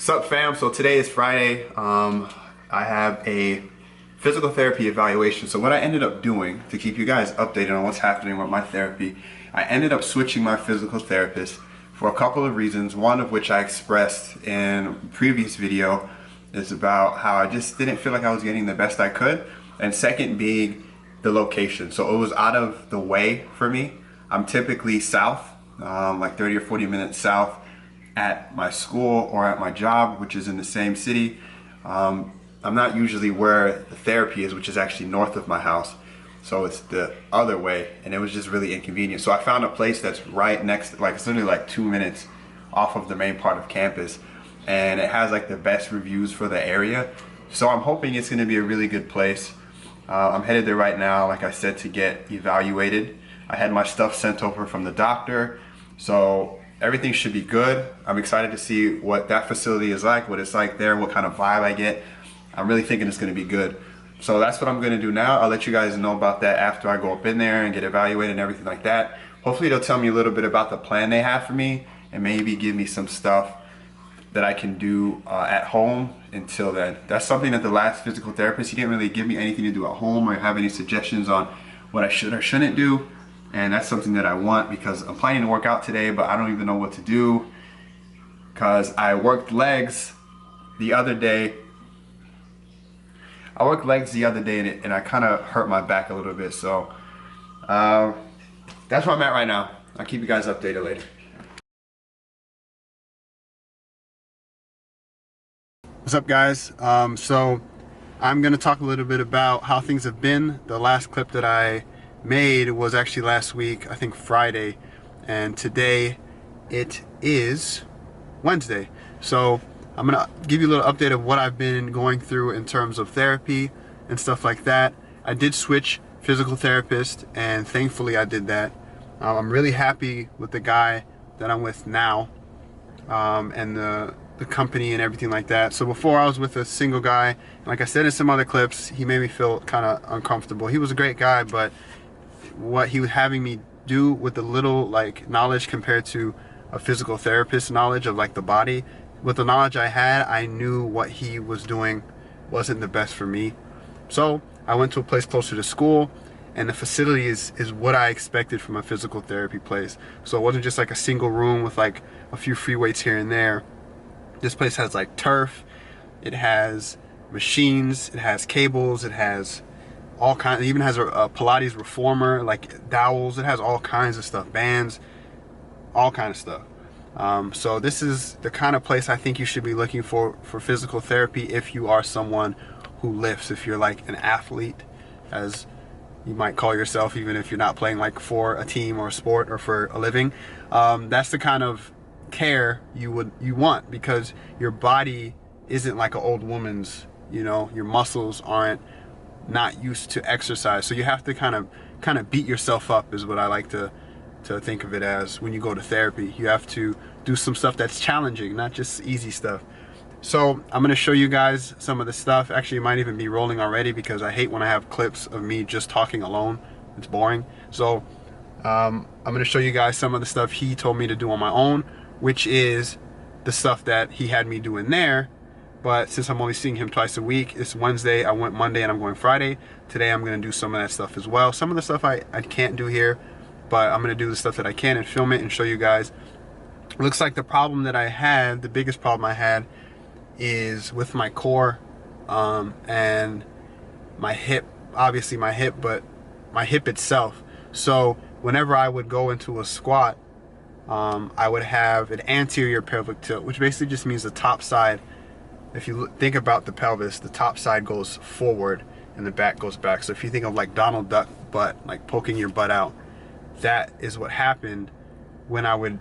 Sup fam, so today is Friday. I have a physical therapy evaluation. So what I ended up doing to keep you guys updated on what's happening with my therapy, I ended up switching my physical therapist for a couple of reasons. One of which I expressed in a previous video is about how I just didn't feel like I was getting the best I could. And second being the location. So it was out of the way for me. I'm typically south, like 30 or 40 minutes south at my school or at my job, which is in the same city. I'm not usually where the therapy is, which is actually north of my house. So it's the other way, and it was just really inconvenient. So I found a place that's right next, like it's literally like 2 minutes off of the main part of campus, and it has like the best reviews for the area. So I'm hoping it's gonna be a really good place. I'm headed there right now, like I said, to get evaluated. I had my stuff sent over from the doctor, so everything should be good. I'm excited to see what that facility is like, what it's like there, what kind of vibe I get. I'm really thinking it's gonna be good. So that's what I'm gonna do now. I'll let you guys know about that after I go up in there and get evaluated and everything like that. Hopefully they'll tell me a little bit about the plan they have for me and maybe give me some stuff that I can do at home until then. That's something that the last physical therapist, he didn't really give me anything to do at home or have any suggestions on what I should or shouldn't do. And that's something that I want because I'm planning to work out today, but I don't even know what to do because I worked legs the other day. And I kind of hurt my back a little bit. So that's where I'm at right now. I'll keep you guys updated later. What's up, guys? So I'm gonna talk a little bit about how things have been. The last clip that I made was actually last week, I think Friday, and today it is Wednesday. So I'm gonna give you a little update of what I've been going through in terms of therapy and stuff like that. I did switch physical therapist, and thankfully I did that. I'm really happy with the guy that I'm with now, and the company and everything like that. So before I was with a single guy, like I said in some other clips, he made me feel kind of uncomfortable. He was a great guy, but what he was having me do with the little like knowledge compared to a physical therapist knowledge of like the body, with the knowledge I had, I knew what he was doing wasn't the best for me. So I went to a place closer to school, and the facility is what I expected from a physical therapy place. So it wasn't just like a single room with like a few free weights here and there. This place has like turf, it has machines, it has cables, it has all kinds, it even has a Pilates reformer, like dowels, it has all kinds of stuff, bands, all kind of stuff. So this is the kind of place I think you should be looking for physical therapy if you are someone who lifts, if you're like an athlete, as you might call yourself, even if you're not playing like for a team or a sport or for a living. That's the kind of care you want, because your body isn't like an old woman's, you know, your muscles aren't not used to exercise, so you have to kind of beat yourself up, is what I like to think of it as. When you go to therapy, you have to do some stuff that's challenging, not just easy stuff. So I'm going to show you guys some of the stuff. Actually, it might even be rolling already, because I hate when I have clips of me just talking alone. It's boring. So I'm going to show you guys some of the stuff he told me to do on my own, which is the stuff that he had me do in there. But since I'm only seeing him twice a week, it's Wednesday, I went Monday, and I'm going Friday. Today I'm going to do some of that stuff as well. Some of the stuff I can't do here, but I'm going to do the stuff that I can and film it and show you guys. Looks like the problem that I had, the biggest problem I had, is with my core and my hip. Obviously my hip, but my hip itself. So whenever I would go into a squat, I would have an anterior pelvic tilt, which basically just means the top side. If you think about the pelvis, the top side goes forward and the back goes back. So if you think of like Donald Duck butt, like poking your butt out, that is what happened when I would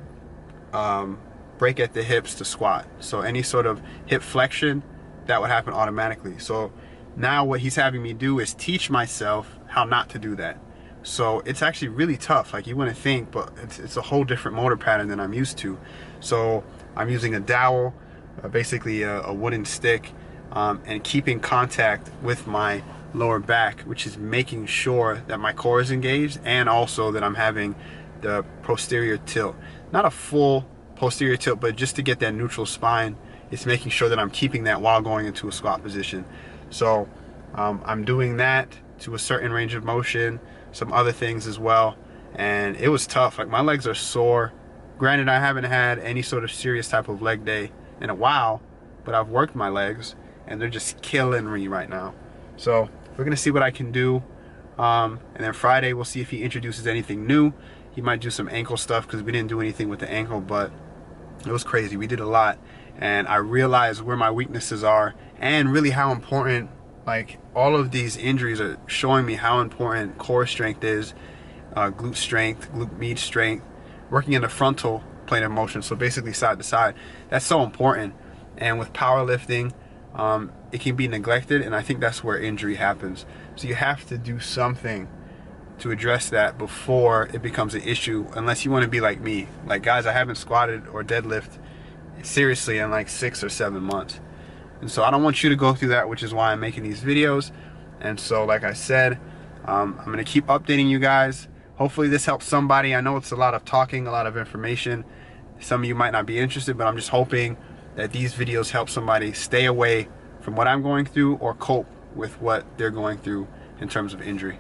break at the hips to squat. So any sort of hip flexion, that would happen automatically. So now what he's having me do is teach myself how not to do that. So it's actually really tough, like you wouldn't think, but it's a whole different motor pattern than I'm used to. So I'm using a dowel, basically a wooden stick, and keeping contact with my lower back, which is making sure that my core is engaged, and also that I'm having the posterior tilt. Not a full posterior tilt, but just to get that neutral spine it's making sure that I'm keeping that while going into a squat position. So I'm doing that to a certain range of motion, some other things as well, and it was tough. Like, my legs are sore. Granted, I haven't had any sort of serious type of leg day in a while, but I've worked my legs and they're just killing me right now. So we're gonna see what I can do, and then Friday we'll see if he introduces anything new. He might do some ankle stuff because we didn't do anything with the ankle, but it was crazy. We did a lot, and I realized where my weaknesses are and really how important, like, all of these injuries are showing me how important core strength is, glute strength, glute med strength, working in the frontal plane of motion, so basically side to side. That's so important. And with powerlifting, it can be neglected, and I think that's where injury happens. So you have to do something to address that before it becomes an issue, unless you want to be like me. Like, guys, I haven't squatted or deadlift seriously in like 6 or 7 months. And so I don't want you to go through that, which is why I'm making these videos. And so, like I said, I'm going to keep updating you guys. Hopefully this helps somebody. I know it's a lot of talking, a lot of information. Some of you might not be interested, but I'm just hoping that these videos help somebody stay away from what I'm going through or cope with what they're going through in terms of injury.